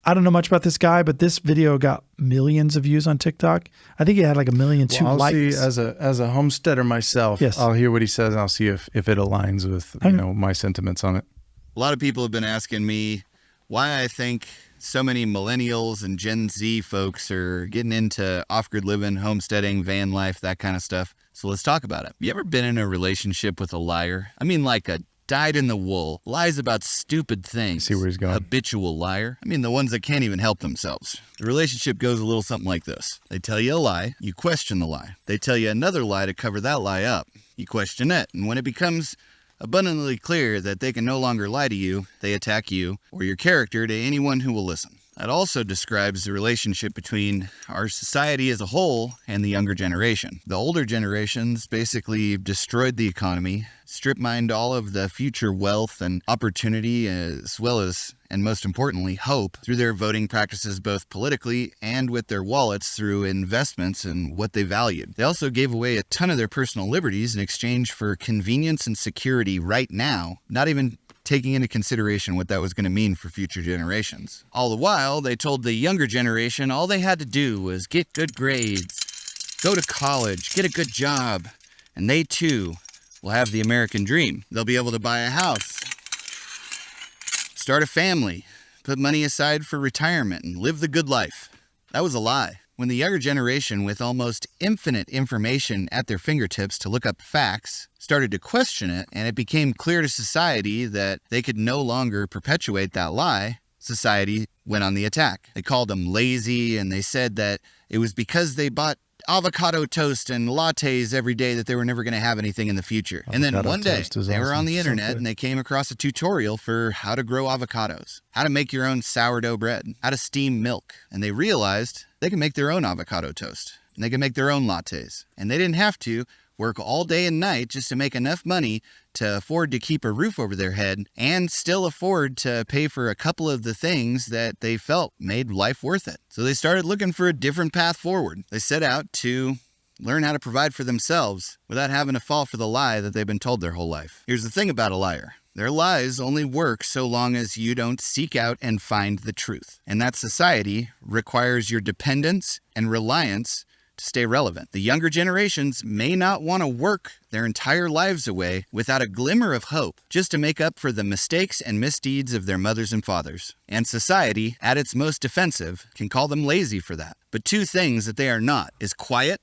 I don't know much about this guy, but this video got millions of views on TikTok. I think it had like 1.2 million I'll likes. see, as a homesteader myself, Yes. I'll hear what he says and I'll see if it aligns with my sentiments on it. A lot of people have been asking me why I think so many millennials and Gen Z folks are getting into off-grid living, homesteading, van life, that kind of stuff. So let's talk about it. You ever been in a relationship with a liar? I mean, like a dyed-in-the-wool, lies about stupid things. See where he's going. Habitual liar. I mean, the ones that can't even help themselves. The relationship goes a little something like this. They tell you a lie, you question the lie. They tell you another lie to cover that lie up. You question it, and when it becomes abundantly clear that they can no longer lie to you, they attack you or your character to anyone who will listen. That also describes the relationship between our society as a whole and the younger generation. The older generations basically destroyed the economy, strip mined all of the future wealth and opportunity, as well as, and most importantly, hope, through their voting practices both politically and with their wallets through investments and what they valued. They also gave away a ton of their personal liberties in exchange for convenience and security right now, not even taking into consideration what that was going to mean for future generations. All the while, they told the younger generation all they had to do was get good grades, go to college, get a good job, and they too will have the American dream. They'll be able to buy a house, start a family, put money aside for retirement, and live the good life. That was a lie. When the younger generation, with almost infinite information at their fingertips to look up facts, started to question it, and it became clear to society that they could no longer perpetuate that lie, society went on the attack. They called them lazy, and they said that it was because they bought avocado toast and lattes every day that they were never going to have anything in the future. And then one day, they were on the internet and they came across a tutorial for how to grow avocados, how to make your own sourdough bread, how to steam milk. And they realized they can make their own avocado toast and they can make their own lattes. And they didn't have to work all day and night just to make enough money to afford to keep a roof over their head and still afford to pay for a couple of the things that they felt made life worth it. So they started looking for a different path forward. They set out to learn how to provide for themselves without having to fall for the lie that they've been told their whole life. Here's the thing about a liar. Their lies only work so long as you don't seek out and find the truth. And that society requires your dependence and reliance to stay relevant. The younger generations may not want to work their entire lives away without a glimmer of hope just to make up for the mistakes and misdeeds of their mothers and fathers. And society, at its most defensive, can call them lazy for that. But two things that they are not is quiet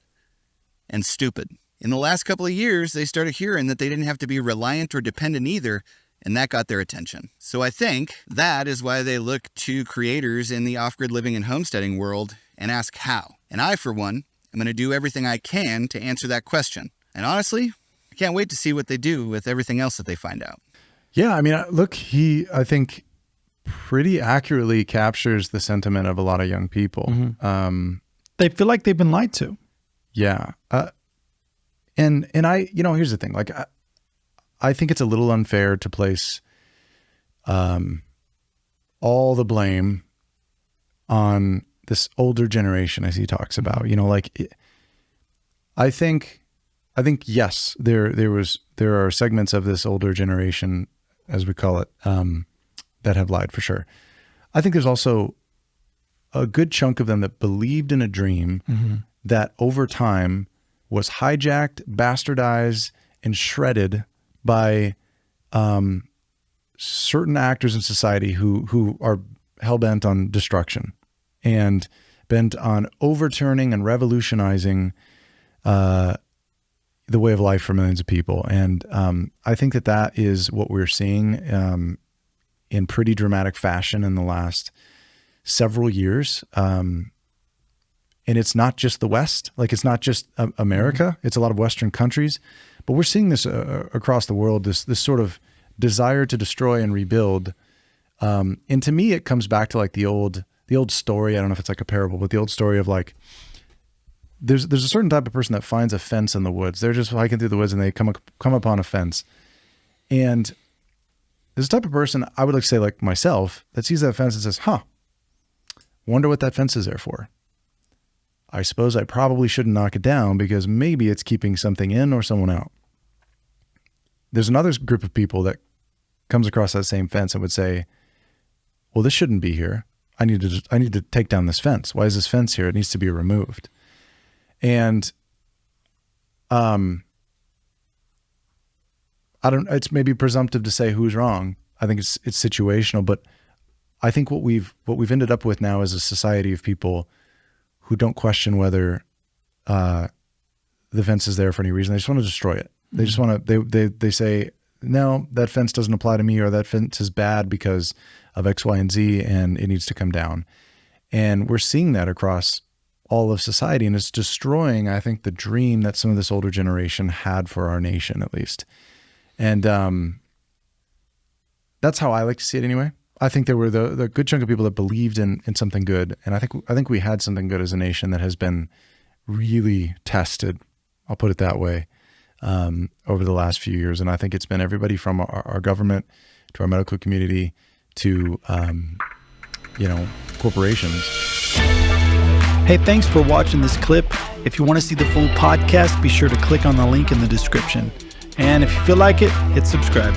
and stupid. In the last couple of years, they started hearing that they didn't have to be reliant or dependent either, and that got their attention. So I think that is why they look to creators in the off-grid living and homesteading world and ask how. And I, for one, I'm going to do everything I can to answer that question. And honestly, I can't wait to see what they do with everything else that they find out. Yeah, I mean, look, I think pretty accurately captures the sentiment of a lot of young people. Mm-hmm. They feel like they've been lied to. Yeah. And I, here's the thing. Like, I think it's a little unfair to place all the blame on this older generation, as he talks about. I think yes, there are segments of this older generation, as we call it, that have lied for sure. I think there's also a good chunk of them that believed in a dream that over time was hijacked, bastardized, and shredded by certain actors in society who are hell-bent on destruction and bent on overturning and revolutionizing the way of life for millions of people. And I think that is what we're seeing in pretty dramatic fashion in the last several years. And it's not just the West, like it's not just America, it's a lot of Western countries, but we're seeing this across the world, this sort of desire to destroy and rebuild. And to me, it comes back to like the old story. I don't know if it's like a parable, but the old story of like, there's a certain type of person that finds a fence in the woods. They're just hiking through the woods and they come upon a fence. And there's a type of person, I would like to say like myself, that sees that fence and says, wonder what that fence is there for. I suppose I probably shouldn't knock it down because maybe it's keeping something in or someone out. There's another group of people that comes across that same fence and would say, well, this shouldn't be here. I need to take down this fence. Why is this fence here? It needs to be removed. And it's maybe presumptive to say who's wrong. I think it's situational, but I think what we've ended up with now is a society of people who don't question whether the fence is there for any reason. They just want to destroy it. They just want to, they say, no, that fence doesn't apply to me, or that fence is bad because of X, Y, and Z, and it needs to come down. And we're seeing that across all of society, and it's destroying, I think, the dream that some of this older generation had for our nation, at least. And that's how I like to see it anyway. I think there were the good chunk of people that believed in something good. And I think we had something good as a nation that has been really tested, I'll put it that way, over the last few years. And I think it's been everybody from our government to our medical community to, corporations. Hey, thanks for watching this clip. If you want to see the full podcast, be sure to click on the link in the description. And if you feel like it, hit subscribe.